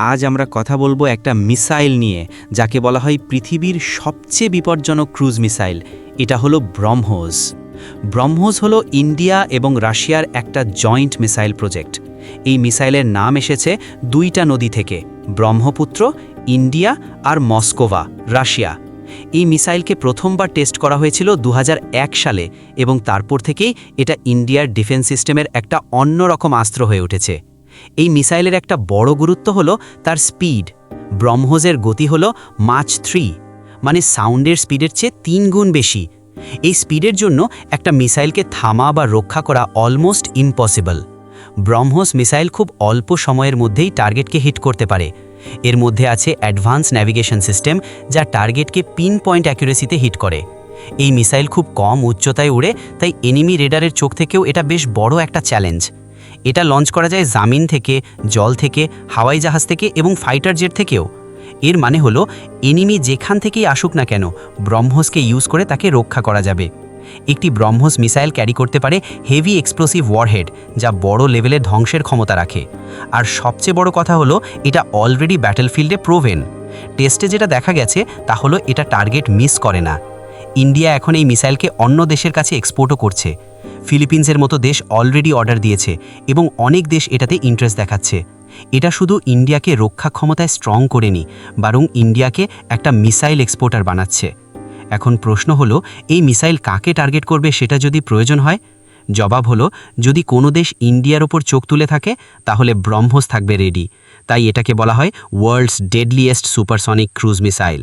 আজ আমরা কথা বলবো একটা মিসাইল নিয়ে, যাকে বলা হয় পৃথিবীর সবচেয়ে বিপজ্জনক ক্রুজ মিসাইল। এটা হলো ব্রহ্মোস। ব্রহ্মোস হলো ইন্ডিয়া এবং রাশিয়ার একটা জয়েন্ট মিসাইল প্রজেক্ট। এই মিসাইলের নাম এসেছে দুইটা নদী থেকে, ব্রহ্মপুত্র ইন্ডিয়া আর মস্কোভা রাশিয়া। এই মিসাইলকে প্রথমবার টেস্ট করা হয়েছিল 2001 সালে এবং তারপর থেকেই এটা ইন্ডিয়ার ডিফেন্স সিস্টেমের একটা অন্যরকম অস্ত্র হয়ে উঠেছে। এই মিসাইলের একটা বড় গুরুত্ব হলো তার স্পিড। ব্রহ্মোসের গতি হলো মাচ 3, মানে সাউন্ডের স্পিডের চেয়ে 3 গুণ বেশি। এই স্পিডের জন্য একটা মিসাইলকে থামা বা রক্ষা করা অলমোস্ট ইম্পসিবল। ব্রহ্মোস মিসাইল খুব অল্প সময়ের মধ্যেই টার্গেটকে হিট করতে পারে। এর মধ্যে আছে অ্যাডভান্স ন্যাভিগেশন সিস্টেম, যা টার্গেটকে পিন পয়েন্ট অ্যাকুরেসিতে হিট করে। এই মিসাইল খুব কম উচ্চতায় উড়ে, তাই এনিমি রেডারের চোখ থেকেও এটা বেশ বড় একটা চ্যালেঞ্জ। এটা লঞ্চ করা যায় জামিন থেকে, জল থেকে, হাওয়াই জাহাজ থেকে এবং ফাইটার জেট থেকেও। এর মানে হলো এনিমি যেখান থেকেই আসুক না কেন, ব্রহ্মোসকে ইউজ করে তাকে রক্ষা করা যাবে। একটি ব্রহ্মোস মিসাইল ক্যারি করতে পারে হেভি এক্সপ্লোসিভ ওয়ারহেড, যা বড় লেভেলের ধ্বংসের ক্ষমতা রাখে। আর সবচেয়ে বড় কথা হলো এটা অলরেডি ব্যাটেলফিল্ডে প্রোভেন। টেস্টে যেটা দেখা গেছে তা হলো এটা টার্গেট মিস করে না। ইন্ডিয়া এখন এই মিসাইলকে অন্য দেশের কাছে এক্সপোর্টও করছে। ফিলিপিন্সের মতো দেশ অলরেডি অর্ডার দিয়েছে এবং অনেক দেশ এটাতে ইন্টারেস্ট দেখাচ্ছে। এটা শুধু ইন্ডিয়াকে রক্ষা ক্ষমতায় স্ট্রং করেনি, বরং ইন্ডিয়াকে একটা মিসাইল এক্সপোর্টার বানাচ্ছে। এখন প্রশ্ন হলো, এই মিসাইল কাকে টার্গেট করবে সেটা যদি প্রয়োজন হয়? জবাব হলো, যদি কোনো দেশ ইন্ডিয়ার ওপর চোখ তুলে থাকে তাহলে ব্রহ্মোস থাকবে রেডি। তাই এটাকে বলা হয় world's deadliest supersonic cruise missile.